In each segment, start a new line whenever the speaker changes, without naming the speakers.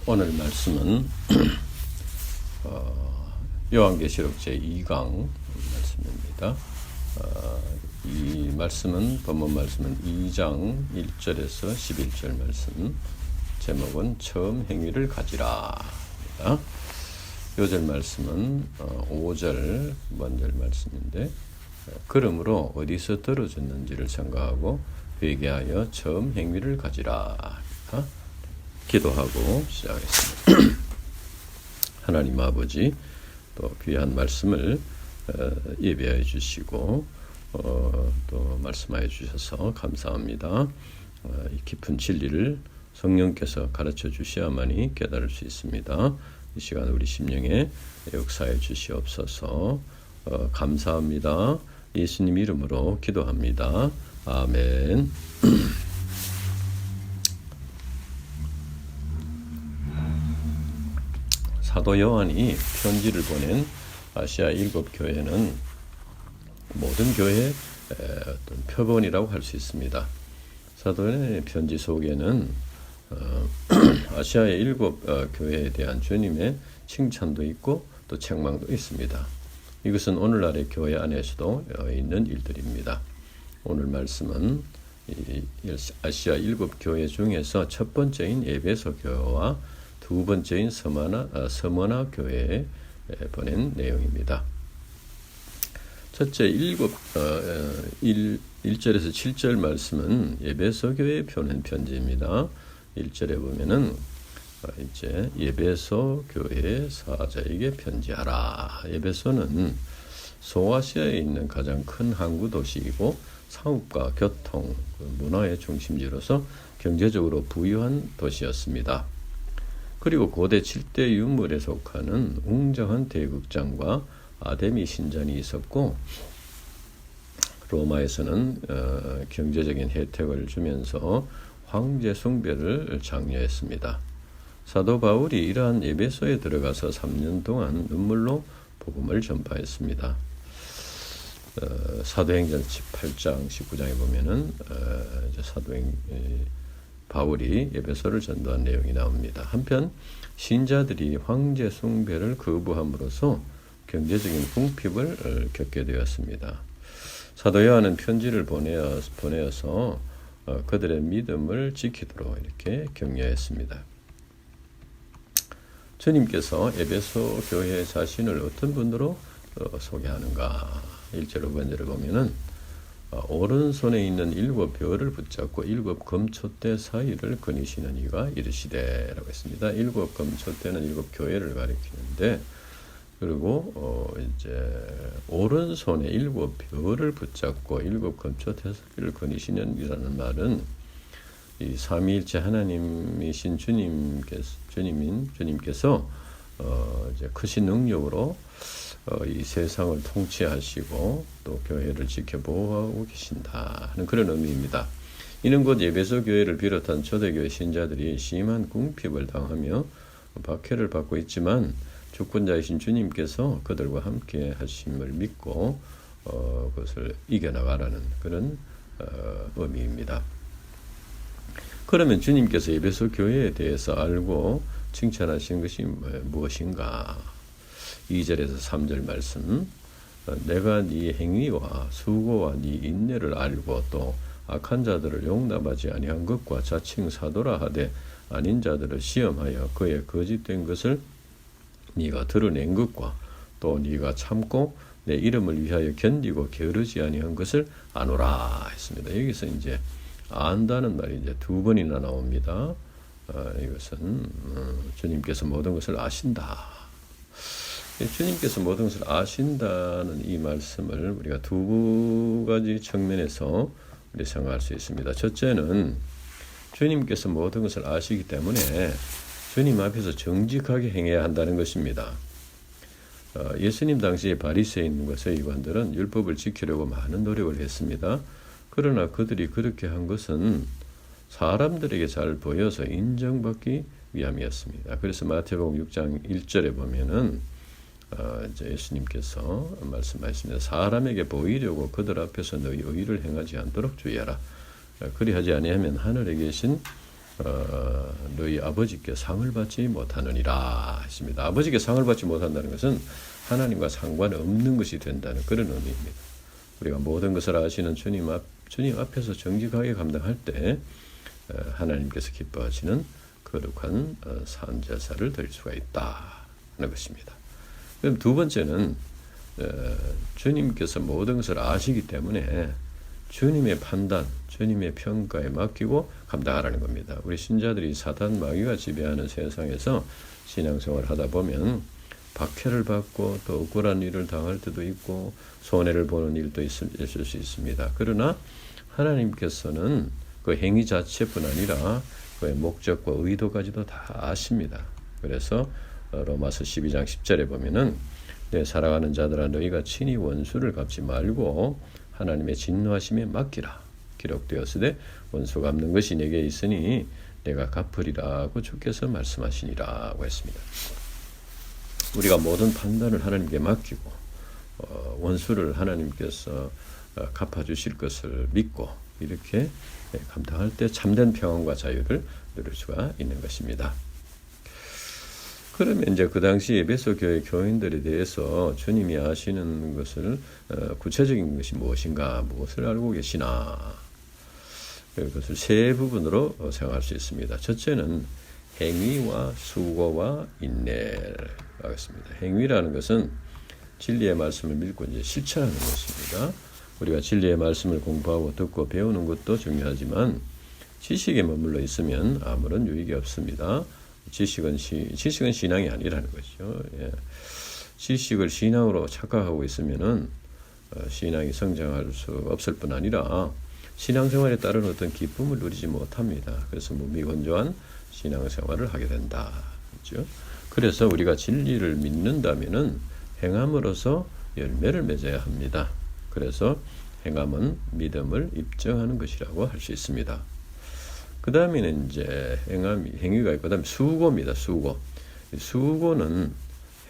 오늘 말씀은 요한계시록 제2강 말씀입니다. 이 말씀은 본문 말씀은 2장 1절에서 11절 말씀, 제목은 처음 행위를 가지라입니다. 요절 말씀은 5절 먼절 말씀인데, 그러므로 어디서 떨어졌는지를 생각하고 회개하여 처음 행위를 가지라. 기도하고 시작하겠습니다. 하나님 아버지, 또 귀한 말씀을 예배하여 주시고 또 말씀하여 주셔서 감사합니다. 이 깊은 진리를 성령께서 가르쳐 주셔야만이 깨달을 수 있습니다. 이 시간 우리 심령에 역사해 주시옵소서. 감사합니다. 예수님 이름으로 기도합니다. 아멘. 사도 요한이 편지를 보낸 아시아 7교회는 모든 교회의 어떤 표본이라고 할 수 있습니다. 사도 요한의 편지 속에는 아시아의 7교회에 대한 주님의 칭찬도 있고 또 책망도 있습니다. 이것은 오늘날의 교회 안에서도 있는 일들입니다. 오늘 말씀은 아시아 7교회 중에서 첫 번째인 에베소 교회와 두 번째인 서머나 교회에 보낸 내용입니다. 첫째 1절에서 7절 말씀은 에베소 교회에 보낸 편지입니다. 1절에 보면은 이제 에베소 교회 사자에게 편지하라. 에베소는 소아시아에 있는 가장 큰 항구 도시이고 상업과 교통, 문화의 중심지로서 경제적으로 부유한 도시였습니다. 그리고 고대 7대 유물에 속하는 웅장한 대극장과 아데미 신전이 있었고, 로마에서는 경제적인 혜택을 주면서 황제 숭배를 장려했습니다. 사도 바울이 이러한 에베소에 들어가서 3년 동안 눈물로 복음을 전파했습니다. 사도행전 18장 19장에 보면은 바울이 에베소를 전도한 내용이 나옵니다. 한편 신자들이 황제 숭배를 거부함으로써 경제적인 궁핍을 겪게 되었습니다. 사도 요한은 편지를 보내어서 그들의 믿음을 지키도록 이렇게 격려했습니다. 주님께서 에베소 교회 자신을 어떤 분으로 소개하는가? 1절 5번절을 보면은 오른손에 있는 7 별을 붙잡고 7 금초대 사이를 거니시는 이가 이르시되 라고 했습니다. 7 금초대는 7 교회를 가리키는데, 그리고 이제 오른손에 7 별을 붙잡고 7 금초대 사이를 거니시는 이라는 말은 이 삼위일체 하나님이신 주님께서 이제 크신 능력으로 이 세상을 통치하시고 또 교회를 지켜보호하고 계신다 하는 그런 의미입니다. 이는 곧 에베소 교회를 비롯한 초대교회 신자들이 심한 궁핍을 당하며 박해를 받고 있지만 주권자이신 주님께서 그들과 함께 하심을 믿고 그것을 이겨나가라는 그런 의미입니다. 그러면 주님께서 에베소 교회에 대해서 알고 칭찬하신 것이 무엇인가? 2절에서 3절 말씀, 내가 네 행위와 수고와 네 인내를 알고 또 악한 자들을 용납하지 아니한 것과 자칭 사도라 하되 아닌 자들을 시험하여 그의 거짓된 것을 네가 드러낸 것과 또 네가 참고 내 이름을 위하여 견디고 게으르지 아니한 것을 아노라 했습니다. 여기서 이제 안다는 말이 이제 2번이나 나옵니다. 이것은 주님께서 모든 것을 아신다. 주님께서 모든 것을 아신다는 이 말씀을 우리가 2가지 측면에서 우리 생각할 수 있습니다. 첫째는 주님께서 모든 것을 아시기 때문에 주님 앞에서 정직하게 행해야 한다는 것입니다. 예수님 당시에 바리새인 서기관들은 율법을 지키려고 많은 노력을 했습니다. 그러나 그들이 그렇게 한 것은 사람들에게 잘 보여서 인정받기 위함이었습니다. 그래서 마태복음 6장 1절에 보면은 이제 예수님께서 말씀하십니다. 사람에게 보이려고 그들 앞에서 너희 의를 행하지 않도록 주의하라. 그리하지 아니하면 하늘에 계신 너희 아버지께 상을 받지 못하느니라 했습니다. 아버지께 상을 받지 못한다는 것은 하나님과 상관없는 것이 된다는 그런 의미입니다. 우리가 모든 것을 아시는 주님 앞에서 정직하게 감당할 때 하나님께서 기뻐하시는 거룩한 산제사를 드릴 수가 있다 하는 것입니다. 그럼 두 번째는 주님께서 모든 것을 아시기 때문에 주님의 판단, 주님의 평가에 맡기고 감당하라는 겁니다. 우리 신자들이 사탄 마귀가 지배하는 세상에서 신앙생활을 하다 보면 박해를 받고 또 억울한 일을 당할 때도 있고 손해를 보는 일도 있을 수 있습니다. 그러나 하나님께서는 그 행위 자체뿐 아니라 그의 목적과 의도까지도 다 아십니다. 그래서 로마서 12장 10절에 보면은 내 사랑하는 자들아 너희가 친히 원수를 갚지 말고 하나님의 진노하심에 맡기라. 기록되었으되 원수 갚는 것이 내게 있으니 내가 갚으리라고 주께서 말씀하시니라고 했습니다. 우리가 모든 판단을 하나님께 맡기고 원수를 하나님께서 갚아주실 것을 믿고 이렇게 감당할 때 참된 평안과 자유를 누릴 수가 있는 것입니다. 그러면 이제 그 당시 에베소 교회 교인들에 대해서 주님이 아시는 것을 구체적인 것이 무엇인가, 무엇을 알고 계시나, 그것을 세 부분으로 생각할 수 있습니다. 첫째는 행위와 수고와 인내를 하겠습니다. 행위라는 것은 진리의 말씀을 믿고 이제 실천하는 것입니다. 우리가 진리의 말씀을 공부하고 듣고 배우는 것도 중요하지만 지식에 머물러 있으면 아무런 유익이 없습니다. 지식은 신앙이 아니라는 거죠. 예. 지식을 신앙으로 착각하고 있으면은 신앙이 성장할 수 없을 뿐 아니라 신앙생활에 따른 어떤 기쁨을 누리지 못합니다. 그래서 무미건조한 신앙생활을 하게 된다. 그렇죠? 그래서 우리가 진리를 믿는다면은 행함으로써 열매를 맺어야 합니다. 그래서 행함은 믿음을 입증하는 것이라고 할 수 있습니다. 그 다음에는 이제 행위가 있고, 그 다음에 수고입니다. 수고는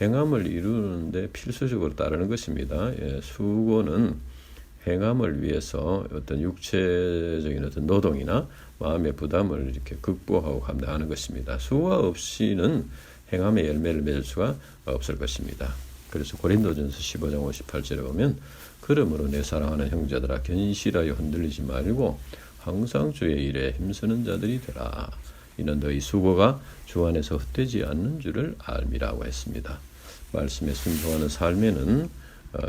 행함을 이루는데 필수적으로 따르는 것입니다. 예, 수고는 행함을 위해서 어떤 육체적인 어떤 노동이나 마음의 부담을 이렇게 극복하고 감당하는 것입니다. 수고가 없이는 행함의 열매를 맺을 수가 없을 것입니다. 그래서 고린도전서 15장 58절에 보면 그러므로 내 사랑하는 형제들아 견실하여 흔들리지 말고 항상 주의 일에 힘쓰는 자들이 되라. 이는 너희 수고가 주 안에서 헛되지 않는 줄을 알미라고 했습니다. 말씀에 순종하는 삶에는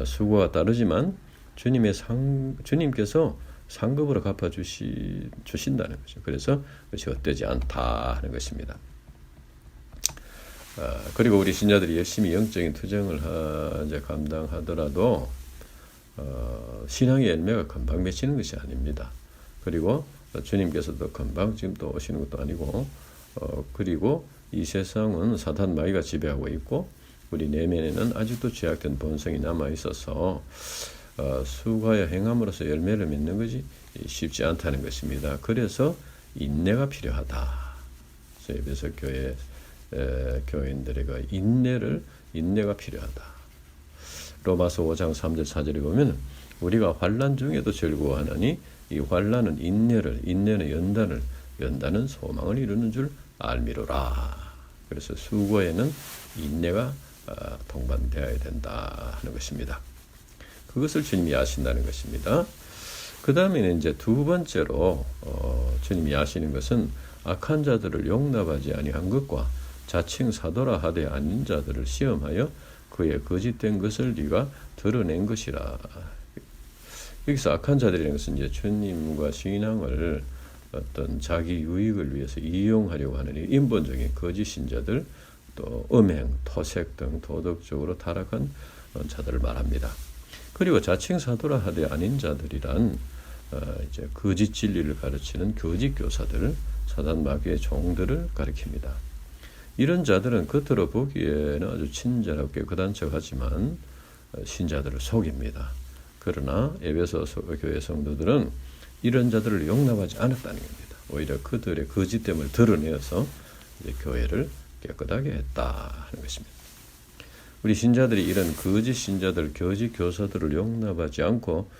수고가 따르지만 주님께서 상급으로 갚아주신다는 거죠. 그래서 그것이 헛되지 않다 하는 것입니다. 그리고 우리 신자들이 열심히 영적인 투쟁을 감당하더라도 신앙의 열매가 금방 맺히는 것이 아닙니다. 그리고 주님께서도 금방 지금 또 오시는 것도 아니고 그리고 이 세상은 사탄 마귀가 지배하고 있고 우리 내면에는 아직도 죄악된 본성이 남아있어서 수고하여 행함으로써 열매를 맺는 것이 쉽지 않다는 것입니다. 그래서 인내가 필요하다. 에베소 교회 교인들에게 인내가 필요하다. 로마서 5장 3절 4절에 보면 우리가 환난 중에도 즐거워하나니 이 환난은 인내는 연단은 소망을 이루는 줄 알미로라. 그래서 수고에는 인내가 동반되어야 된다 하는 것입니다. 그것을 주님이 아신다는 것입니다. 그 다음에는 이제 두 번째로 주님이 아시는 것은 악한 자들을 용납하지 아니한 것과 자칭 사도라 하되 아닌 자들을 시험하여 그의 거짓된 것을 네가 드러낸 것이라. 여기서 악한 자들이라는 것은 이제 주님과 신앙을 어떤 자기 유익을 위해서 이용하려고 하는 인본적인 거짓 신자들, 또 음행, 토색 등 도덕적으로 타락한 자들을 말합니다. 그리고 자칭 사도라 하되 아닌 자들이란 이제 거짓 진리를 가르치는 거짓 교사들, 사단 마귀의 종들을 가리킵니다. 이런 자들은 겉으로 보기에는 아주 친절하고 깨끗한 척하지만 신자들을 속입니다. 그러나 에베소 교회 성도들은 이런 자들을 용납하지 않았다는 겁니다. 오히려 그들의 거짓됨을 드러내어서 이제 교회를 깨끗하게 했다 하는 것입니다. 우리 신자들이 이런 거짓 신자들, 거짓 교사들을 용납하지 않고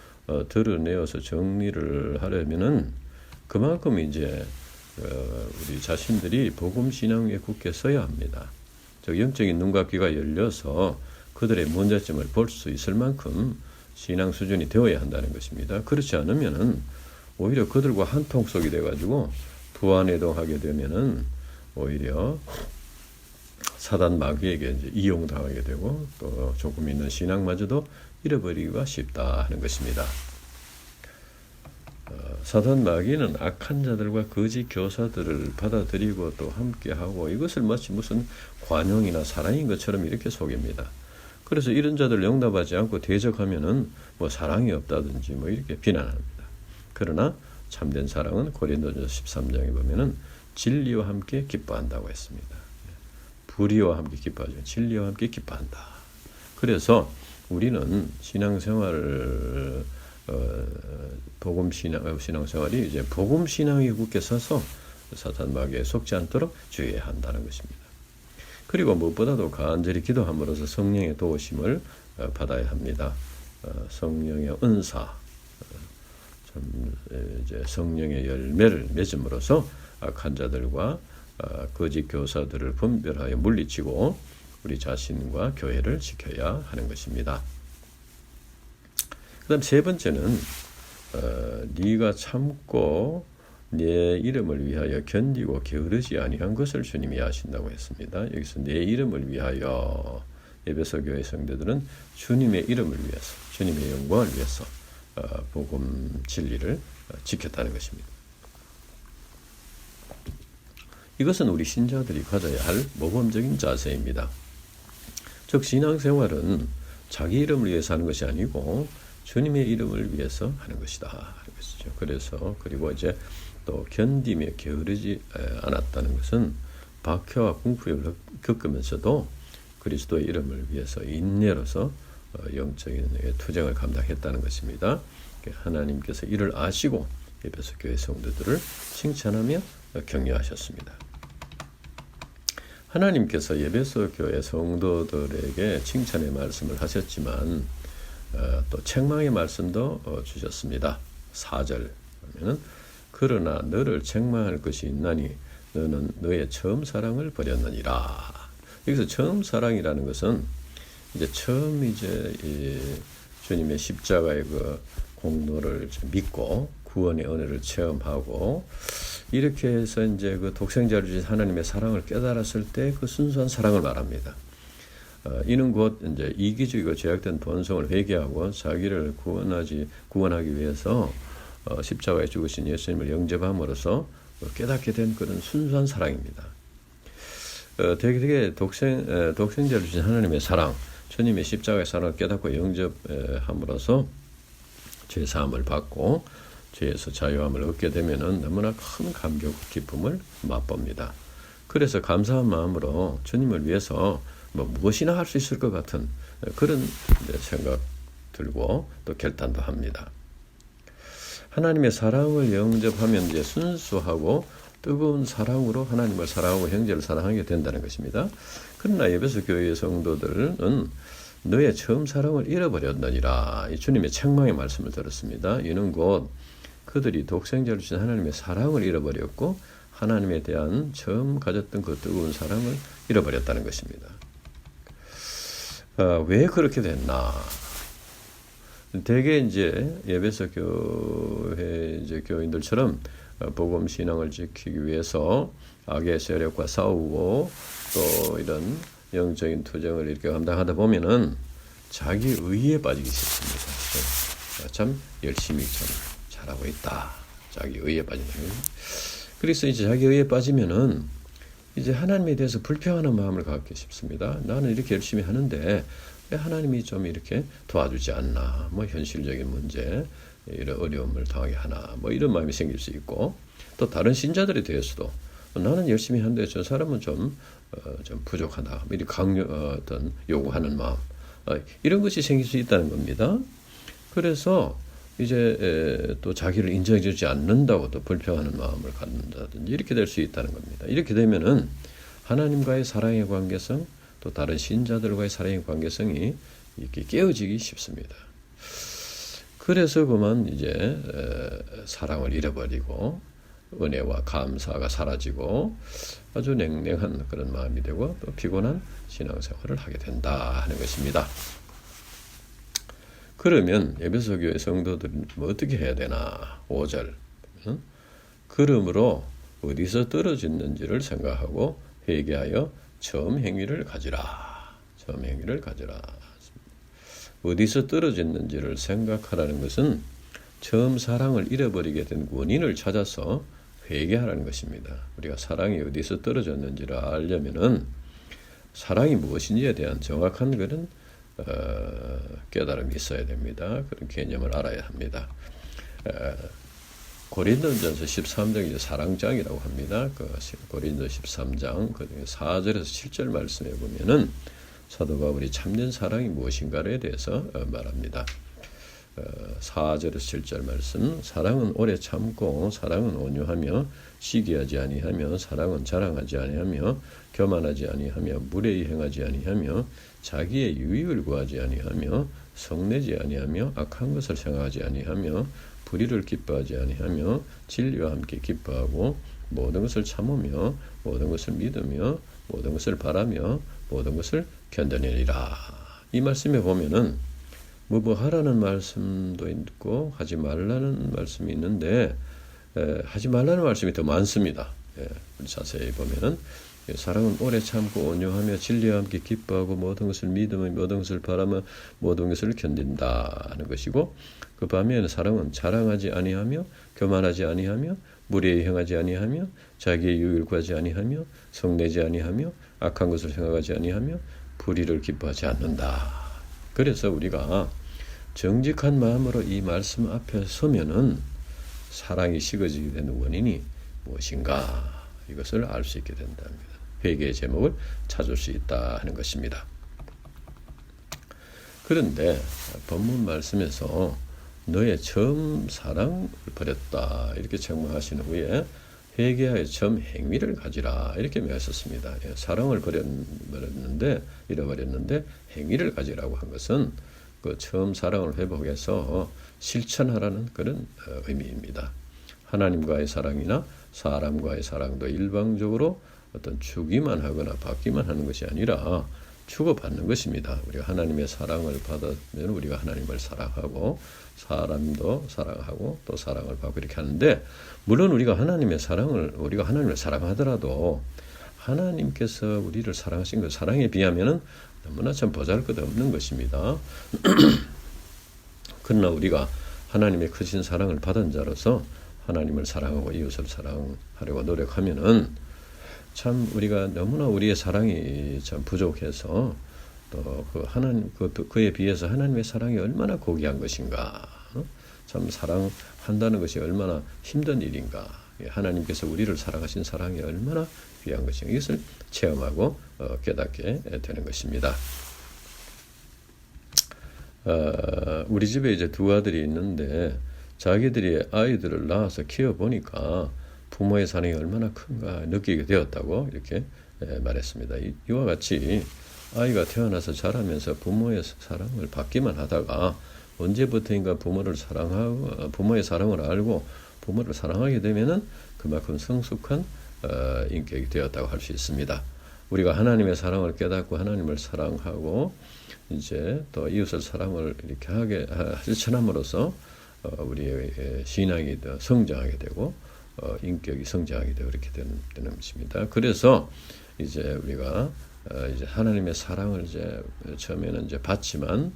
드러내어서 정리를 하려면은 그만큼 이제 우리 자신들이 복음 신앙 위에 굳게 서야 합니다. 즉 영적인 눈과 귀가 열려서 그들의 문제점을 볼 수 있을 만큼 신앙 수준이 되어야 한다는 것입니다. 그렇지 않으면은 오히려 그들과 한통속이 돼가지고 부안해동하게 되면은 오히려 사단 마귀에게 이제 이용당하게 되고 또 조금 있는 신앙마저도 잃어버리기가 쉽다 하는 것입니다. 사단 마귀는 악한 자들과 거짓 교사들을 받아들이고 또 함께하고 이것을 마치 무슨 관용이나 사랑인 것처럼 이렇게 속입니다. 그래서 이런 자들을 용납하지 않고 대적하면은 뭐 사랑이 없다든지 뭐 이렇게 비난합니다. 그러나 참된 사랑은 고린도전서 13장에 보면은 진리와 함께 기뻐한다고 했습니다. 불의와 함께 기뻐하죠. 진리와 함께 기뻐한다. 그래서 우리는 신앙생활을 복음 신앙생활이 이제 복음 신앙에 굳게 서서 사탄 마귀에 속지 않도록 주의해야 한다는 것입니다. 그리고 무엇보다도 간절히 기도함으로써 성령의 도우심을 받아야 합니다. 성령의 은사, 이제 성령의 열매를 맺음으로써 악한 자들과 거짓 교사들을 분별하여 물리치고 우리 자신과 교회를 지켜야 하는 것입니다. 그 다음 세 번째는 네가 참고 내 이름을 위하여 견디고 게으르지 아니한 것을 주님이 아신다고 했습니다. 여기서 내 이름을 위하여 에베소 교회 성도들은 주님의 이름을 위해서 주님의 영광을 위해서 복음 진리를 지켰다는 것입니다. 이것은 우리 신자들이 가져야 할 모범적인 자세입니다. 즉 신앙생활은 자기 이름을 위해서 하는 것이 아니고 주님의 이름을 위해서 하는 것이다 하는 것이죠. 그래서 그리고 이제 또 견디며 게으르지 않았다는 것은 박해와 궁핍을 겪으면서도 그리스도의 이름을 위해서 인내로서 영적인 투쟁을 감당했다는 것입니다. 하나님께서 이를 아시고 에베소 교회 성도들을 칭찬하며 격려하셨습니다. 하나님께서 에베소 교회 성도들에게 칭찬의 말씀을 하셨지만 또 책망의 말씀도 주셨습니다. 4절 보면은 그러나 너를 책망할 것이 있나니 너는 너의 처음 사랑을 버렸느니라. 여기서 처음 사랑이라는 것은 이제 처음 이제 주님의 십자가의 그 공로를 믿고 구원의 은혜를 체험하고 이렇게 해서 이제 그 독생자를 주신 하나님의 사랑을 깨달았을 때 그 순수한 사랑을 말합니다. 이는 곧 이제 이기적이고 죄악된 본성을 회개하고 자기를 구원하기 위해서 십자가에 죽으신 예수님을 영접함으로써 깨닫게 된 그런 순수한 사랑입니다. 되게 독생자를 주신 하나님의 사랑, 주님의 십자가의 사랑을 깨닫고 영접함으로써 죄 사함을 받고 죄에서 자유함을 얻게 되면은 너무나 큰 감격, 기쁨을 맛봅니다. 그래서 감사한 마음으로 주님을 위해서 무엇이나 할 수 있을 것 같은 그런 생각 들고 또 결단도 합니다. 하나님의 사랑을 영접하면 이제 순수하고 뜨거운 사랑으로 하나님을 사랑하고 형제를 사랑하게 된다는 것입니다. 그러나 에베소 교회의 성도들은 너의 처음 사랑을 잃어버렸느니라. 이 주님의 책망의 말씀을 들었습니다. 이는 곧 그들이 독생자를 주신 하나님의 사랑을 잃어버렸고 하나님에 대한 처음 가졌던 그 뜨거운 사랑을 잃어버렸다는 것입니다. 왜 그렇게 됐나? 대개 이제 에베소 교회 이제 교인들처럼 복음 신앙을 지키기 위해서 악의 세력과 싸우고 또 이런 영적인 투쟁을 이렇게 감당하다 보면은 자기 의에 빠지기 쉽습니다. 참 열심히 참 잘하고 있다. 자기 의에 빠진다. 그래서 이제 자기 의에 빠지면은 이제 하나님에 대해서 불평하는 마음을 갖기 쉽습니다. 나는 이렇게 열심히 하는데 왜 하나님이 좀 이렇게 도와주지 않나? 뭐 현실적인 문제, 이런 어려움을 당하게 하나? 뭐 이런 마음이 생길 수 있고 또 다른 신자들에 대해서도 나는 열심히 하는데 저 사람은 좀 부족하다. 이렇게 어떤 요구하는 마음, 이런 것이 생길 수 있다는 겁니다. 그래서 이제 또 자기를 인정해주지 않는다고 또 불평하는 마음을 갖는다든지 이렇게 될 수 있다는 겁니다. 이렇게 되면은 하나님과의 사랑의 관계성 또 다른 신자들과의 사랑의 관계성이 이렇게 깨어지기 쉽습니다. 그래서 그만 이제 사랑을 잃어버리고 은혜와 감사가 사라지고 아주 냉랭한 그런 마음이 되고 또 피곤한 신앙생활을 하게 된다 하는 것입니다. 그러면 에베소 교회 성도들은 뭐 어떻게 해야 되나? 5절. 그러므로 어디서 떨어졌는지를 생각하고 회개하여 처음 행위를 가지라. 처음 행위를 가지라. 어디서 떨어졌는지를 생각하라는 것은 처음 사랑을 잃어버리게 된 원인을 찾아서 회개하라는 것입니다. 우리가 사랑이 어디서 떨어졌는지를 알려면은 사랑이 무엇인지에 대한 정확한 그런 깨달음이 있어야 됩니다. 그런 개념을 알아야 합니다. 고린도전서 13장이 사랑장이라고 합니다. 그 고린도 13장 그 4절에서 7절 말씀에 보면은 사도 바울이 참된 사랑이 무엇인가에 대해서 말합니다. 4절에서 7절 말씀. 사랑은 오래 참고 사랑은 온유하며 시기하지 아니하며 사랑은 자랑하지 아니하며 교만하지 아니하며 무례히 행하지 아니하며 자기의 유익을 구하지 아니하며 성내지 아니하며 악한 것을 생각하지 아니하며 불의를 기뻐하지 아니하며 진리와 함께 기뻐하고 모든 것을 참으며 모든 것을 믿으며 모든 것을 바라며 모든 것을 견뎌내리라. 이 말씀에 보면은 뭐 하라는 말씀도 있고 하지 말라는 말씀이 있는데 하지 말라는 말씀이 더 많습니다. 자세히 보면은 사랑은 오래 참고 온유하며 진리와 함께 기뻐하고 모든 것을 믿으며 모든 것을 바라며 모든 것을 견딘다 하는 것이고 그 반면에 사랑은 자랑하지 아니하며 교만하지 아니하며 무례히 행하지 아니하며 자기의 유익을 구하지 아니하며 성내지 아니하며 악한 것을 생각하지 아니하며 불의를 기뻐하지 않는다. 그래서 우리가 정직한 마음으로 이 말씀 앞에 서면은 사랑이 식어지게 되는 원인이 무엇인가 이것을 알 수 있게 된답니다. 회개의 제목을 찾을 수 있다 하는 것입니다. 그런데 본문 말씀에서 너의 처음 사랑을 버렸다 이렇게 책망하신 후에 회개하여 처음 행위를 가지라 이렇게 묘했었습니다. 사랑을 잃어버렸는데 행위를 가지라고 한 것은 그 처음 사랑을 회복해서 실천하라는 그런 의미입니다. 하나님과의 사랑이나 사람과의 사랑도 일방적으로 어떤 주기만 하거나 받기만 하는 것이 아니라 주고받는 것입니다. 우리가 하나님의 사랑을 받으면 우리가 하나님을 사랑하고 사람도 사랑하고 또 사랑을 받고 이렇게 하는데 물론 우리가 하나님을 사랑하더라도 하나님께서 우리를 사랑하신 그 사랑에 비하면은 너무나 참 보잘것없는 것입니다. 그러나 우리가 하나님의 크신 사랑을 받은 자로서 하나님을 사랑하고 이웃을 사랑하려고 노력하면은 참 우리가 너무나 우리의 사랑이 참 부족해서 또 그에 비해서 하나님의 사랑이 얼마나 고귀한 것인가, 참 사랑한다는 것이 얼마나 힘든 일인가, 하나님께서 우리를 사랑하신 사랑이 얼마나 귀한 것인가 이것을 체험하고 깨닫게 되는 것입니다. 우리 집에 이제 두 아들이 있는데 자기들이 아이들을 낳아서 키워보니까 부모의 사랑이 얼마나 큰가 느끼게 되었다고 이렇게 말했습니다. 이와 같이 아이가 태어나서 자라면서 부모의 사랑을 받기만 하다가 언제부터인가 부모의 사랑을 알고 부모를 사랑하게 되면은 그만큼 성숙한 인격이 되었다고 할 수 있습니다. 우리가 하나님의 사랑을 깨닫고 하나님을 사랑하고 이제 또 이웃을 사랑을 이렇게 실천함으로써 우리의 신앙이 더 성장하게 되고 인격이 성장하게 되고 이렇게 되는 것입니다. 그래서 이제 우리가 이제 하나님의 사랑을 이제 처음에는 이제 받지만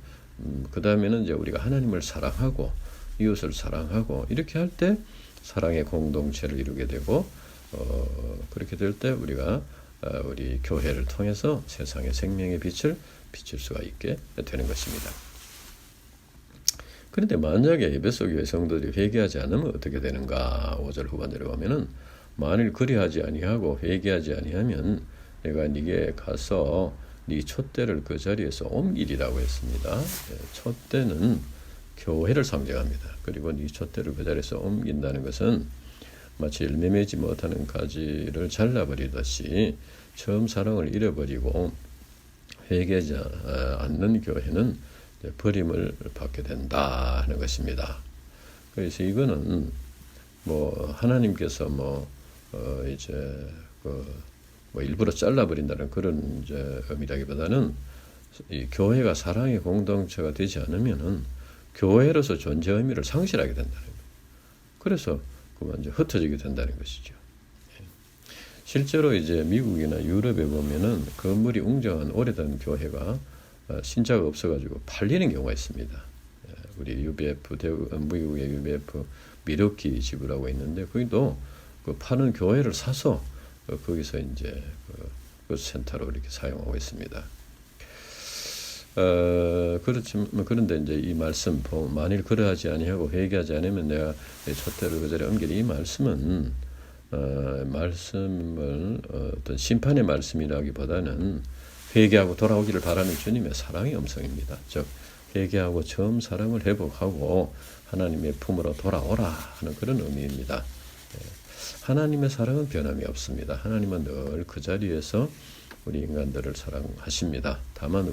그 다음에는 이제 우리가 하나님을 사랑하고 이웃을 사랑하고 이렇게 할 때 사랑의 공동체를 이루게 되고 그렇게 될 때 우리가 우리 교회를 통해서 세상의 생명의 빛을 비출 수가 있게 되는 것입니다. 그런데 만약에 에베소 교회 성도들이 회개하지 않으면 어떻게 되는가? 5절 후반대로 보면은 만일 그리하지 아니하고 회개하지 아니하면 내가 네게 가서 네 촛대를 그 자리에서 옮기리라고 했습니다. 촛대는 교회를 상징합니다. 그리고 네 촛대를 그 자리에서 옮긴다는 것은 마치 열매 맺지 못하는 가지를 잘라버리듯이 처음 사랑을 잃어버리고 회개하지 않는 교회는 버림을 받게 된다 하는 것입니다. 그래서 이거는 뭐 하나님께서 이제 뭐 일부러 잘라버린다는 그런 이제 의미라기보다는 이 교회가 사랑의 공동체가 되지 않으면은 교회로서 존재 의미를 상실하게 된다는 거예요. 그래서 그만 이제 흩어지게 된다는 것이죠. 실제로 이제 미국이나 유럽에 보면은 건물이 웅장한 오래된 교회가 신자가 없어가지고 팔리는 경우가 있습니다. 우리 UBF 미국의 UBF 미러키 지부라고 있는데 거기도 그 파는 교회를 사서 거기서 이제 그 센터로 이렇게 사용하고 있습니다. 그렇지만 그런데 이제 이 말씀 만일 그러하지 아니하고 회개하지 않으면 내가 촛대를 그 자리에 옮기리 이 말씀은 말씀을 어떤 심판의 말씀이라기보다는 회개하고 돌아오기를 바라는 주님의 사랑의 음성입니다. 즉 회개하고 처음 사랑을 회복하고 하나님의 품으로 돌아오라 하는 그런 의미입니다. 하나님의 사랑은 변함이 없습니다. 하나님은 늘 그 자리에서 우리 인간들을 사랑하십니다. 다만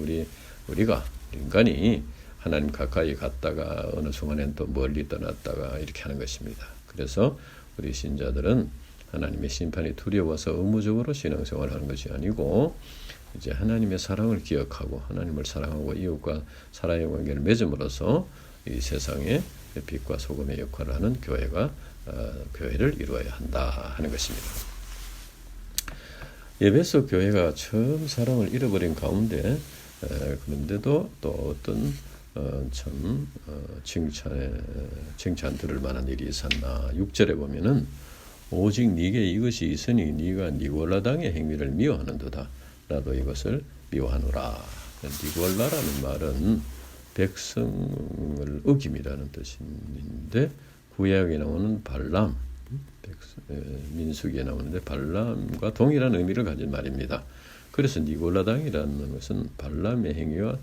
우리가 인간이 하나님 가까이 갔다가 어느 순간엔 또 멀리 떠났다가 이렇게 하는 것입니다. 그래서 우리 신자들은 하나님의 심판이 두려워서 의무적으로 신앙생활을 하는 것이 아니고 이제 하나님의 사랑을 기억하고 하나님을 사랑하고 이웃과 사랑의 관계를 맺음으로써 이 세상에 빛과 소금의 역할을 하는 교회를 이루어야 한다 하는 것입니다. 에베소 교회가 처음 사랑을 잃어버린 가운데 그런데도 또 어떤 칭찬 들을 만한 일이 있었나. 6절에 보면은 오직 네게 이것이 있으니 네가 니골라당의 행위를 미워하는도다. 나도 이것을 미워하노라. 니골라라는 말은 백성을 어김이라는 뜻인데 구약에 나오는 발람, 민수기에 나오는데 발람과 동일한 의미를 가진 말입니다. 그래서 니골라당이라는 것은 발람의 행위와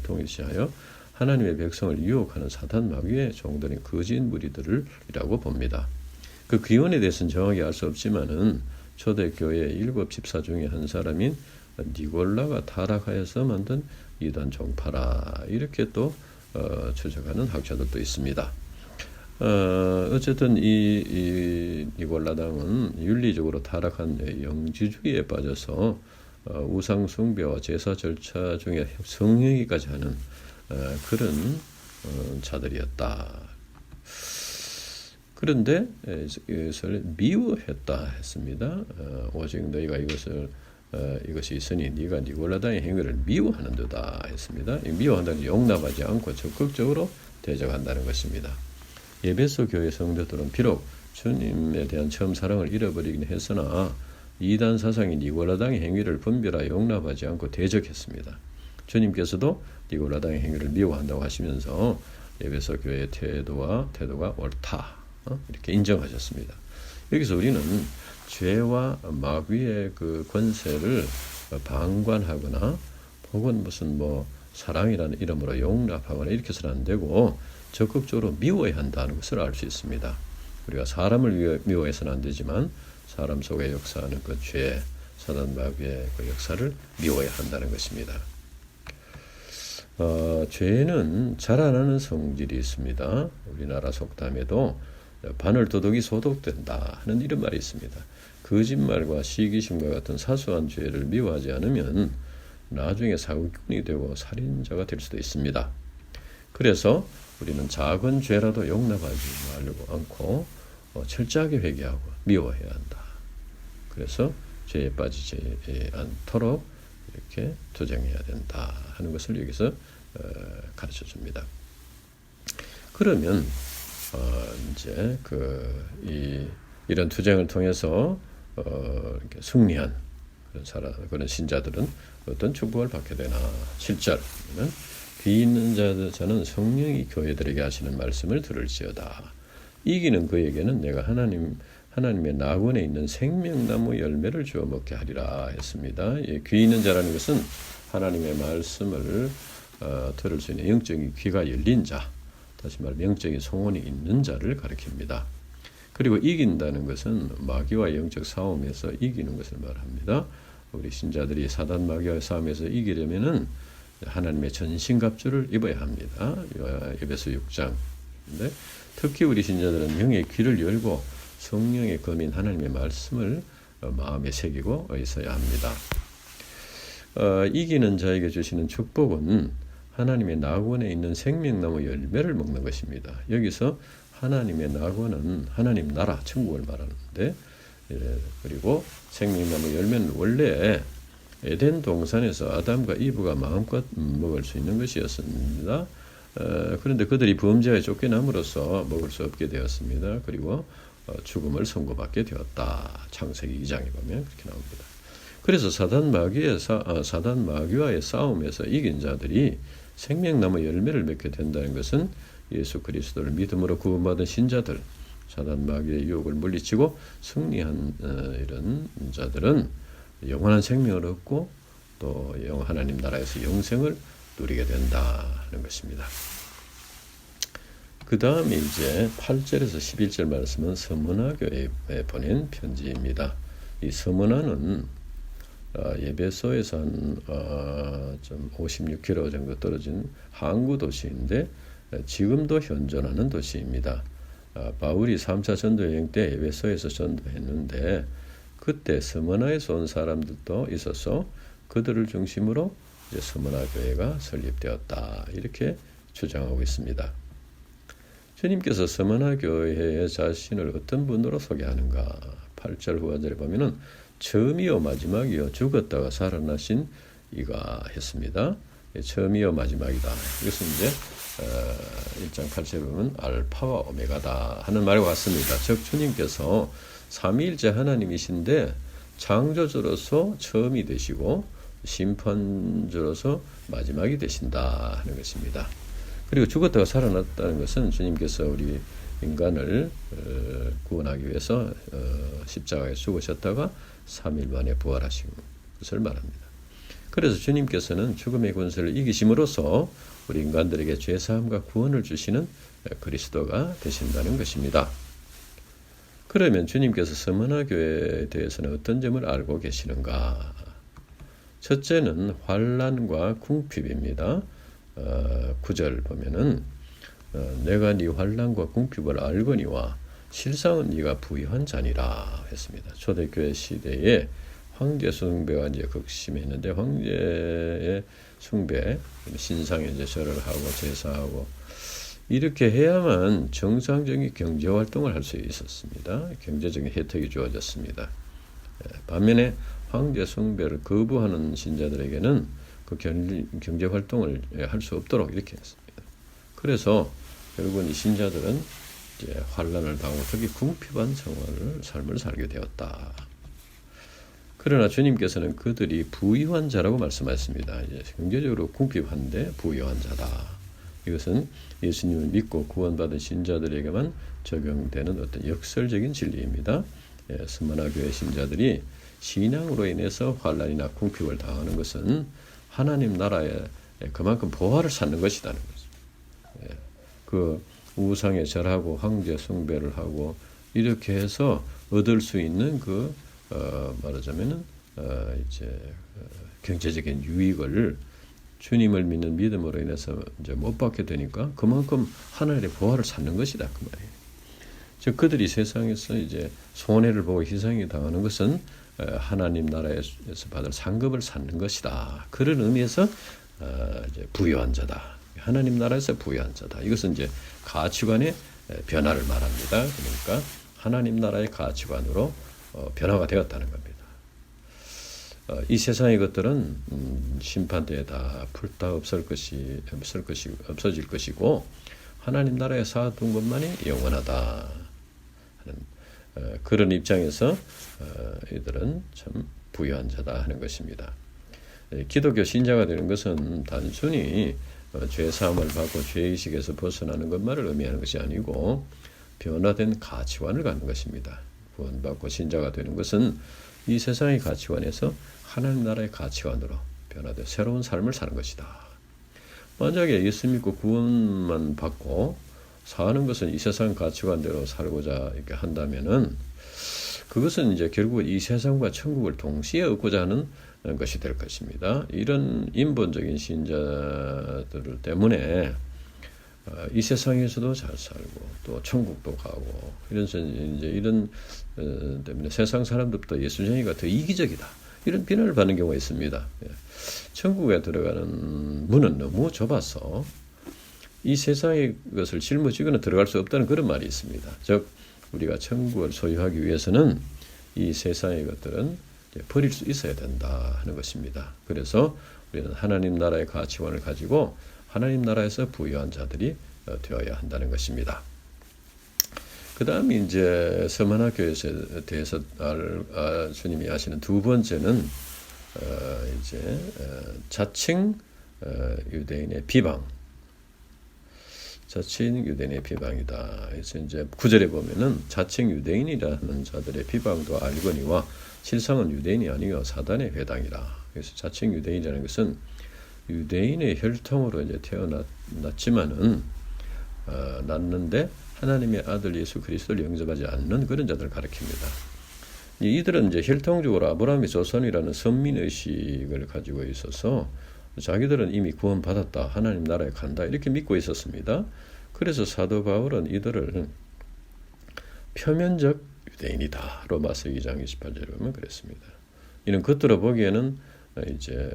동일시하여 하나님의 백성을 유혹하는 사탄 마귀의 종들인 거짓 무리들이라고 봅니다. 그 기원에 대해서는 정확히 알 수 없지만은 초대교회 7 집사 중에 한 사람인 니골라가 타락하여서 만든 이단 종파라 이렇게 또 추적하는 학자들도 있습니다. 어쨌든 이 니골라당은 윤리적으로 타락한 영지주의에 빠져서 우상 숭배와 제사 절차 중에 성행위까지 하는 그런 자들이었다. 그런데 이것을 미워했다 했습니다. 오직 너희가 이것이 있으니 네가 니골라당의 행위를 미워하는도다 했습니다. 미워한다는 용납하지 않고 적극적으로 대적한다는 것입니다. 에베소 교회 성도들은 비록 주님에 대한 처음 사랑을 잃어버리긴 했으나 이단 사상인 니골라당의 행위를 분별하여 용납하지 않고 대적했습니다. 주님께서도 니골라당의 행위를 미워한다고 하시면서 에베소 교회의 태도가 옳다 이렇게 인정하셨습니다. 여기서 우리는 죄와 마귀의 그 권세를 방관하거나 혹은 무슨 사랑이라는 이름으로 용납하거나 이렇게 해서는 안 되고 적극적으로 미워야 한다는 것을 알 수 있습니다. 우리가 사람을 미워해서는 안 되지만 사람 속에 역사하는 그 죄, 사단 마귀의 그 역사를 미워야 한다는 것입니다. 죄는 자라나는 성질이 있습니다. 우리나라 속담에도 바늘도둑이 소독된다 하는 이런 말이 있습니다. 거짓말과 시기심과 같은 사소한 죄를 미워하지 않으면 나중에 사기꾼이 되고 살인자가 될 수도 있습니다. 그래서 우리는 작은 죄라도 용납하지 말고 않고 철저하게 회개하고 미워해야 한다. 그래서 죄에 빠지지 않도록 이렇게 투쟁해야 된다 하는 것을 여기서 가르쳐 줍니다. 그러면 이제 이런 투쟁을 통해서 이렇게 승리한 그런 신자들은 어떤 축복을 받게 되나. 7절은 귀 있는 자는 성령이 교회들에게 하시는 말씀을 들을지어다. 이기는 그에게는 내가 하나님의 낙원에 있는 생명나무 열매를 주어 먹게 하리라 했습니다. 귀 있는 자라는 것은 하나님의 말씀을 들을 수 있는 영적인 귀가 열린 자, 다시 말하면 영적인 성원이 있는 자를 가리킵니다. 그리고 이긴다는 것은 마귀와 영적 싸움에서 이기는 것을 말합니다. 우리 신자들이 사단 마귀와 싸움에서 이기려면은 하나님의 전신갑주를 입어야 합니다. 에베소 6장인데 특히 우리 신자들은 영의 귀를 열고 성령의 검인 하나님의 말씀을 마음에 새기고 있어야 합니다. 이기는 자에게 주시는 축복은 하나님의 낙원에 있는 생명나무 열매를 먹는 것입니다. 여기서 하나님의 낙원은 하나님 나라, 천국을 말하는데, 그리고 생명나무 열매는 원래 에덴 동산에서 아담과 이브가 마음껏 먹을 수 있는 것이었습니다. 그런데 그들이 범죄에 쫓겨남으로써 먹을 수 없게 되었습니다. 그리고 죽음을 선고받게 되었다. 창세기 2장에 보면 그렇게 나옵니다. 그래서 사단 마귀와의 싸움에서 이긴 자들이 생명나무 열매를 맺게 된다는 것은 예수 그리스도를 믿음으로 구원받은 신자들, 사단 마귀의 유혹을 물리치고 승리한 이런 자들은 영원한 생명을 얻고 또 하나님 나라에서 영생을 누리게 된다는 것입니다. 그 다음에 이제 8절에서 11절 말씀은 서문화 교회에 보낸 편지입니다. 이 서문화는 예배소에서 좀 56km 정도 떨어진 항구 도시인데 지금도 현존하는 도시입니다. 바울이 3차 전도 여행 때 예배소에서 전도했는데 그때 서문화에서 온 사람들도 있어서 그들을 중심으로 이제 서문화 교회가 설립되었다. 이렇게 주장하고 있습니다. 주님께서 서문화 교회의 자신을 어떤 분으로 소개하는가? 8절 후반절에 보면은 처음이요 마지막이요 죽었다가 살아나신 이가 했습니다. 처음이요 마지막이다. 이것은 이제 1장 8절에 보면 알파와 오메가다 하는 말과 같습니다. 즉 주님께서 삼위일체 하나님이신데 창조주로서 처음이 되시고 심판주로서 마지막이 되신다 하는 것입니다. 그리고 죽었다가 살아났다는 것은 주님께서 우리 인간을 구원하기 위해서 십자가에 죽으셨다가 3일 만에 부활하신 것을 말합니다. 그래서 주님께서는 죽음의 권세를 이기심으로써 우리 인간들에게 죄사함과 구원을 주시는 그리스도가 되신다는 것입니다. 그러면 주님께서 서문화 교회에 대해서는 어떤 점을 알고 계시는가? 첫째는 환난과 궁핍입니다. 9절 보면은 내가 네 환난과 궁핍을 알거니와 실상은 네가 부유한 자니라 했습니다. 초대교회 시대에 황제 숭배가 이제 극심했는데 황제의 숭배, 신상에 이제 절을 하고 제사하고 이렇게 해야만 정상적인 경제 활동을 할 수 있었습니다. 경제적인 혜택이 주어졌습니다. 반면에 황제 숭배를 거부하는 신자들에게는 그 경제 활동을 할 수 없도록 이렇게 했습니다. 그래서 결국은 이 신자들은 이제 환난을 당하고 특히 궁핍한 삶을 살게 되었다. 그러나 주님께서는 그들이 부유한 자라고 말씀하셨습니다. 이제 경제적으로 궁핍한데 부유한 자다. 이것은 예수님을 믿고 구원받은 신자들에게만 적용되는 어떤 역설적인 진리입니다. 서문화 교회 신자들이 신앙으로 인해서 환난이나 궁핍을 당하는 것은 하나님 나라에 그만큼 보화를 찾는 것이라는 거죠. 그 우상에 절하고 황제 숭배를 하고 이렇게 해서 얻을 수 있는 그 말하자면은 이제 경제적인 유익을 주님을 믿는 믿음으로 인해서 이제 못 받게 되니까 그만큼 하나님의 보화를 찾는 것이다 그 말이에요. 즉 그들이 세상에서 이제 손해를 보고 희생이 당하는 것은 하나님 나라에서 받을 상급을 찾는 것이다. 그런 의미에서 이제 부유한 자다. 하나님 나라에서 부유한 자다. 이것은 이제 가치관의 변화를 말합니다. 그러니까 하나님 나라의 가치관으로 변화가 되었다는 겁니다. 이 세상의 것들은 심판대에 다 불타 없어질 것이고 하나님 나라에 쌓아둔 것만이 영원하다 하는 그런 입장에서 이들은 참 부유한 자다 하는 것입니다. 기독교 신자가 되는 것은 단순히 죄사함을 받고 죄의식에서 벗어나는 것만을 의미하는 것이 아니고 변화된 가치관을 갖는 것입니다. 구원받고 신자가 되는 것은 이 세상의 가치관에서 하나님 나라의 가치관으로 변화된 새로운 삶을 사는 것이다. 만약에 예수 믿고 구원만 받고 사는 것은 이 세상 가치관대로 살고자 이렇게 한다면은 그것은 이제 결국 이 세상과 천국을 동시에 얻고자 하는 것이 될 것입니다. 이런 인본적인 신자들 때문에 이 세상에서도 잘 살고 또 천국도 가고 이런 때문에 세상 사람들부터 예수쟁이가 더 이기적이다 이런 비난을 받는 경우가 있습니다. 천국에 들어가는 문은 너무 좁아서 이 세상의 것을 짊어지거나 들어갈 수 없다는 그런 말이 있습니다. 즉 우리가 천국을 소유하기 위해서는 이 세상의 것들은 버릴 수 있어야 된다 하는 것입니다. 그래서 우리는 하나님 나라의 가치관을 가지고 하나님 나라에서 부유한 자들이 되어야 한다는 것입니다. 그 다음에 이제 서머나 교회에 대해서 주님이 하시는 두 번째는 자칭 유대인의 비방. 자칭 유대인의 비방이다. 그래서 이제 9절에 보면은 자칭 유대인이라는 자들의 비방도 알거니와 실상은 유대인이 아니요 사단의 회당이라. 그래서 자칭 유대인이라는 것은 유대인의 혈통으로 이제 태어났지만은 났는데 하나님의 아들 예수 그리스도를 영접하지 않는 그런 자들을 가리킵니다. 이들은 이제 혈통적으로 아브라함의 조선이라는 선민 의식을 가지고 있어서 자기들은 이미 구원받았다, 하나님 나라에 간다 이렇게 믿고 있었습니다. 그래서 사도 바울은 이들을 표면적 유대인이다. 로마서 2장 28절에 보면 그랬습니다. 이는 겉으로 보기에는 이제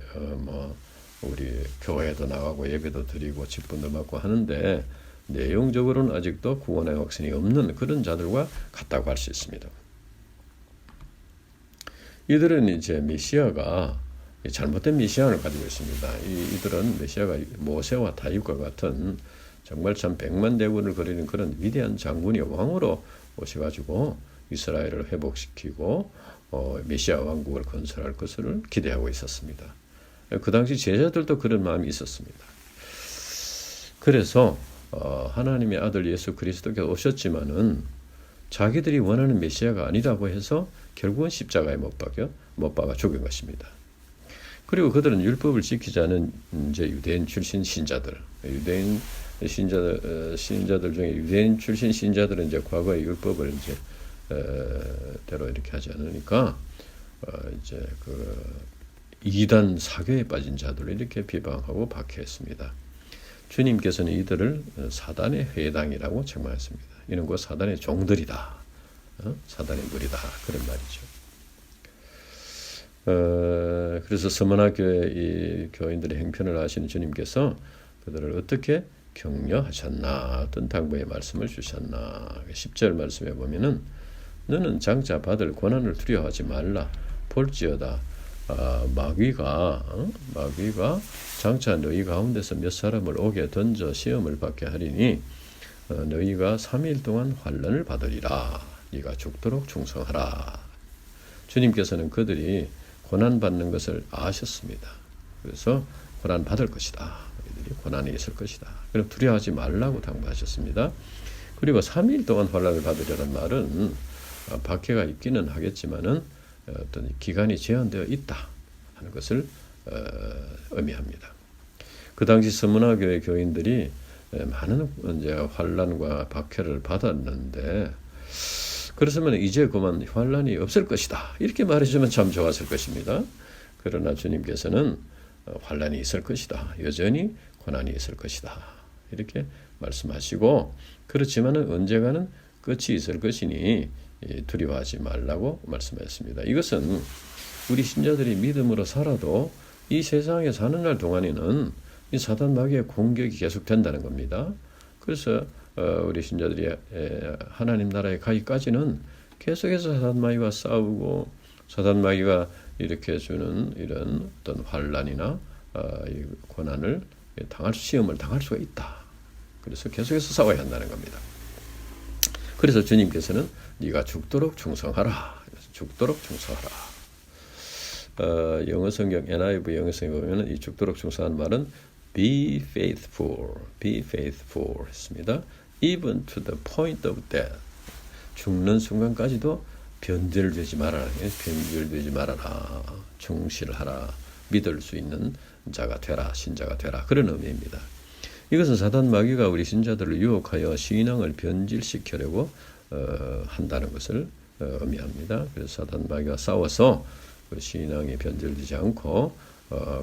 우리 교회도 나가고 예배도 드리고 직분도 맡고 하는데 내용적으로는 아직도 구원의 확신이 없는 그런 자들과 같다고 할 수 있습니다. 이들은 이제 메시아가 잘못된 메시아를 가지고 있습니다. 이들은 메시아가 모세와 다윗과 같은 정말 참 백만대군을 거리는 그런 위대한 장군이 왕으로 오셔가지고 이스라엘을 회복시키고 메시아 왕국을 건설할 것을 기대하고 있었습니다. 그 당시 제자들도 그런 마음이 있었습니다. 그래서 하나님의 아들 예수 그리스도께서 오셨지만은 자기들이 원하는 메시아가 아니라고 해서 결국은 십자가에 못 박아 죽은 것입니다. 그리고 그들은 율법을 지키지 않은 이제 유대인 출신 신자들, 유대인 신자들 중에 유대인 출신 신자들은 이제 과거의 율법을 이제 대로 이렇게 하지 않으니까 이제 그 이단 사교에 빠진 자들을 이렇게 비방하고 박해했습니다. 주님께서는 이들을 사단의 회당이라고 책망했습니다. 이는 곧 사단의 종들이다, 사단의 무리다 그런 말이죠. 그래서 서머나 교회 이 교인들의 행편을 아시는 주님께서 그들을 어떻게 격려하셨나, 어떤 당부의 말씀을 주셨나. 10절 말씀에 보면은 너는 장차 받을 고난을 두려워하지 말라. 볼지어다 마귀가 장차 너희 가운데서 몇 사람을 옥에 던져 시험을 받게 하리니 너희가 3일 동안 환난을 받으리라. 네가 죽도록 충성하라. 주님께서는 그들이 고난받는 것을 아셨습니다. 그래서 고난받을 것이다. 너희들이 고난이 있을 것이다. 그럼 두려워하지 말라고 당부하셨습니다. 그리고 3일 동안 환난을 받으려는 말은 박해가 있기는 하겠지만은 어떤 기간이 제한되어 있다 하는 것을 의미합니다. 그 당시 서머나 교회 교인들이 많은 이제 환난과 박해를 받았는데 그렇으면 이제 그만 환난이 없을 것이다 이렇게 말해주면 참 좋았을 것입니다. 그러나 주님께서는 환난이 있을 것이다, 여전히 고난이 있을 것이다 이렇게 말씀하시고, 그렇지만은 언젠가는 끝이 있을 것이니 두려워하지 말라고 말씀하셨습니다. 이것은 우리 신자들이 믿음으로 살아도 이 세상에 사는 날 동안에는 이 사단 마귀의 공격이 계속된다는 겁니다. 그래서 우리 신자들이 하나님 나라에 가기까지는 계속해서 사단 마귀와 싸우고 사단 마귀가 이렇게 주는 이런 어떤 환난이나 고난을 시험을 당할 수가 있다. 그래서 계속해서 싸워야 한다는 겁니다. 그래서 주님께서는 네가 죽도록 충성하라. 죽도록 충성하라. 영어 성경 NIV 영어 성경 보면은 이 죽도록 충성하는 말은 be faithful 했습니다. Even to the point of death. 죽는 순간까지도 변절되지 말아라. 충실하라. 믿을 수 있는 자가 되라. 신자가 되라. 그런 의미입니다. 이것은 사단 마귀가 우리 신자들을 유혹하여 신앙을 변질시키려고 한다는 것을 의미합니다. 그래서 사단 마귀와 싸워서 그 신앙이 변질되지 않고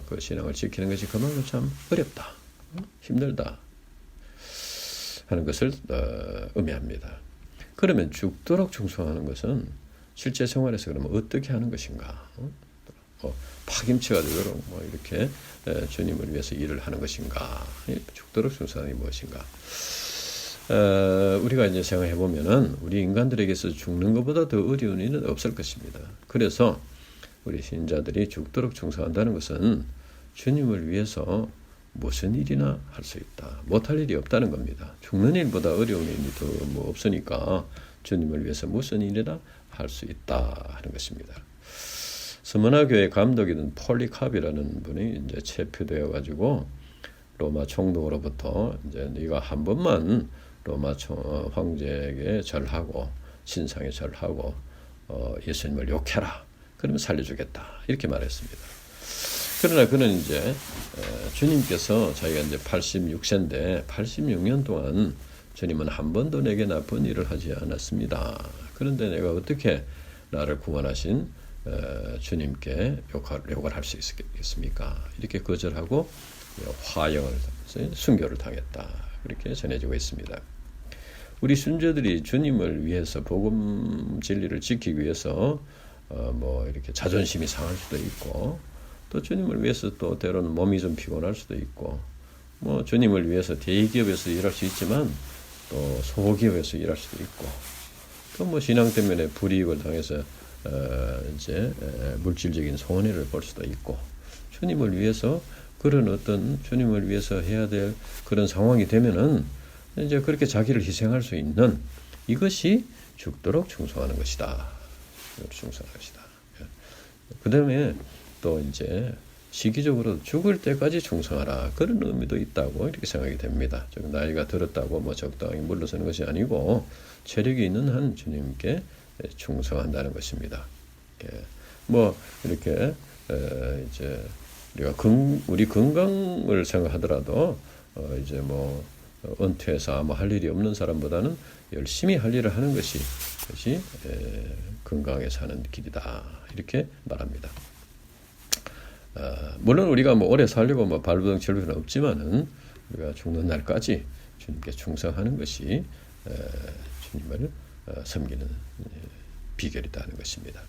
그 신앙을 지키는 것이 그만큼 참 어렵다, 힘들다. 하는 것을 의미합니다. 그러면 죽도록 충성하는 것은 실제 생활에서 그러면 어떻게 하는 것인가? 파김치 가지고 뭐 이렇게 주님을 위해서 일을 하는 것인가? 죽도록 충성하는 게 무엇인가? 우리가 이제 생각해 보면은 우리 인간들에게서 죽는 것보다 더 어려운 일은 없을 것입니다. 그래서 우리 신자들이 죽도록 충성한다는 것은 주님을 위해서 무슨 일이나 할 수 있다. 못할 일이 없다는 겁니다. 죽는 일보다 어려운 일이 더 뭐 없으니까 주님을 위해서 무슨 일이나 할 수 있다 하는 것입니다. 스무나 교회 감독이던 폴리캅이라는 분이 이제 체포되어 가지고 로마 총독으로부터 이제 네가 한 번만 로마 황제에게 절하고 신상에 절하고 예수님을 욕해라. 그러면 살려주겠다. 이렇게 말했습니다. 그러나 그는 이제 주님께서 자기가 이제 86세인데 86년 동안 주님은 한 번도 내게 나쁜 일을 하지 않았습니다. 그런데 내가 어떻게 나를 구원하신 주님께 욕을 할 수 있겠습니까? 이렇게 거절하고 화형을 순교를 당했다. 그렇게 전해지고 있습니다. 우리 순교들이 주님을 위해서 복음 진리를 지키기 위해서 뭐 이렇게 자존심이 상할 수도 있고 또 주님을 위해서 또 때로는 몸이 좀 피곤할 수도 있고 뭐 주님을 위해서 대기업에서 일할 수 있지만 또 소기업에서 일할 수도 있고 또 뭐 신앙 때문에 불이익을 당해서 이제 물질적인 손해를 볼 수도 있고 주님을 위해서 그런 어떤 주님을 위해서 해야 될 그런 상황이 되면은 이제 그렇게 자기를 희생할 수 있는 이것이 죽도록 충성하는 것이다. 충성하는 것이다. 그 다음에 또 이제 시기적으로 죽을 때까지 충성하라. 그런 의미도 있다고 이렇게 생각이 됩니다. 즉 나이가 들었다고 뭐 적당히 물러서는 것이 아니고 체력이 있는 한 주님께 충성한다는 것입니다. 뭐 이렇게 이제 우리가 우리 건강을 생각하더라도 이제 뭐 은퇴해서 아무 할 일이 없는 사람보다는 열심히 할 일을 하는 것이 건강에 사는 길이다. 이렇게 말합니다. 물론 우리가 뭐 오래 살려고 뭐 발부둥 칠 필요는 없지만은 우리가 죽는 날까지 주님께 충성하는 것이 주님을 섬기는 비결이다 하는 것입니다.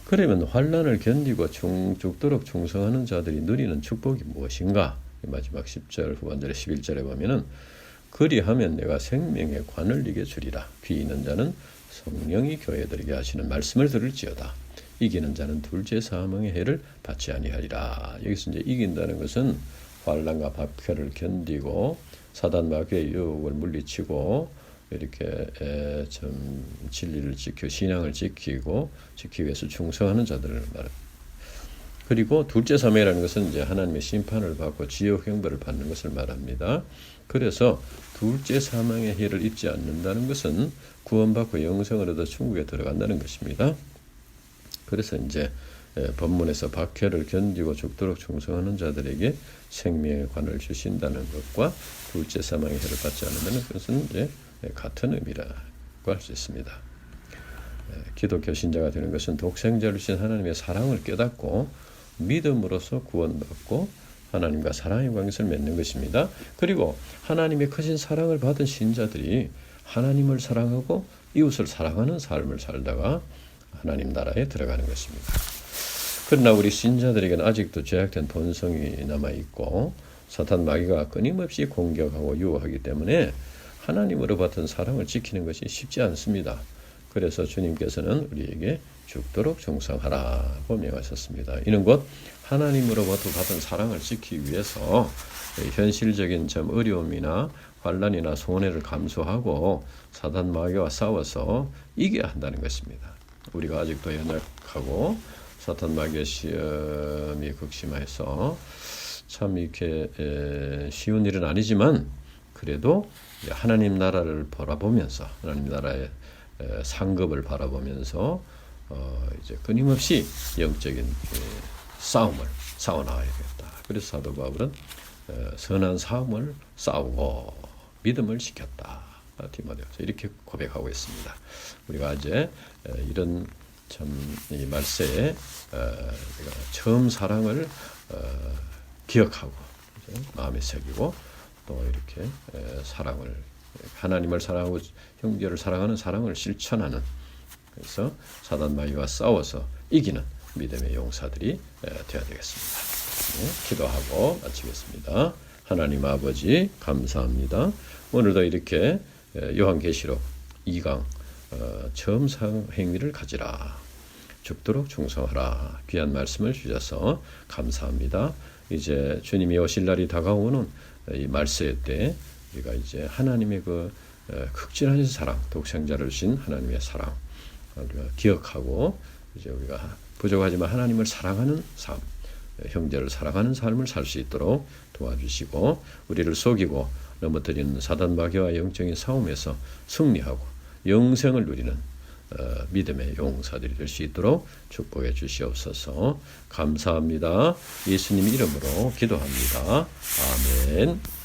그러면 환난을 견디고 죽도록 충성하는 자들이 누리는 축복이 무엇인가? 마지막 10절 후반절의 11절에 보면은 그리하면 내가 생명의 관을 이겨 주리라. 귀 있는 자는 성령이 교회들에게 하시는 말씀을 들을지어다. 이기는 자는 둘째 사망의 해를 받지 아니하리라. 여기서 이제 이긴다는 것은 환난과 박해를 견디고 사단 마귀의 유혹을 물리치고 이렇게 좀 진리를 지키고 신앙을 지키기 위해서 충성하는 자들을 말합니다. 그리고 둘째 사망이라는 것은 이제 하나님의 심판을 받고 지옥 형벌을 받는 것을 말합니다. 그래서 둘째 사망의 해를 입지 않는다는 것은 구원받고 영생을 얻어 천국에 들어간다는 것입니다. 그래서 이제 본문에서 박해를 견디고 죽도록 충성하는 자들에게 생명의 관을 주신다는 것과 둘째 사망의 해를 받지 않는다는 것은 이제 같은 의미라고 할 수 있습니다. 기독교 신자가 되는 것은 독생자를 주신 하나님의 사랑을 깨닫고 믿음으로써 구원받고 하나님과 사랑의 관계를 맺는 것입니다. 그리고 하나님의 크신 사랑을 받은 신자들이 하나님을 사랑하고 이웃을 사랑하는 삶을 살다가 하나님 나라에 들어가는 것입니다. 그러나 우리 신자들에게는 아직도 죄악된 본성이 남아있고 사탄 마귀가 끊임없이 공격하고 유혹하기 때문에 하나님으로 받은 사랑을 지키는 것이 쉽지 않습니다. 그래서 주님께서는 우리에게 죽도록 충성하라고 명하셨습니다. 이는 곧 하나님으로부터 받은 사랑을 지키기 위해서 현실적인 좀 어려움이나 환난이나 손해를 감수하고 사단 마귀와 싸워서 이겨야 한다는 것입니다. 우리가 아직도 연약하고 사탄 마귀의 시험이 극심해서 참 이렇게 쉬운 일은 아니지만 그래도 하나님 나라를 바라보면서 하나님 나라의 상급을 바라보면서 이제 끊임없이 영적인 싸움을 싸워나가야겠다. 그래서 사도 바울은 선한 싸움을 싸우고 믿음을 지켰다. 디모데후서 이렇게 고백하고 있습니다. 우리가 이제 이런 참 이 말세에 우리가 처음 사랑을 기억하고 마음에 새기고 또 이렇게 사랑을 하나님을 사랑하고 형제를 사랑하는 사랑을 실천하는, 그래서 사단 마귀와 싸워서 이기는 믿음의 용사들이 되어야 되겠습니다. 기도하고 마치겠습니다. 하나님 아버지 감사합니다. 오늘도 이렇게 요한계시록 2강 처음 행위를 가지라, 죽도록 충성하라, 귀한 말씀을 주셔서 감사합니다. 이제 주님이 오실 날이 다가오는 이 말세 때 우리가 이제 하나님의 그 극진하신 사랑, 독생자를 주신 하나님의 사랑 우리가 기억하고 이제 우리가 부족하지만 하나님을 사랑하는 삶, 형제를 사랑하는 삶을 살 수 있도록 도와주시고, 우리를 속이고 넘어뜨리는 사단 마귀와 영적인 싸움에서 승리하고 영생을 누리는 믿음의 용사들이 될 수 있도록 축복해 주시옵소서. 감사합니다. 예수님 이름으로 기도합니다. 아멘.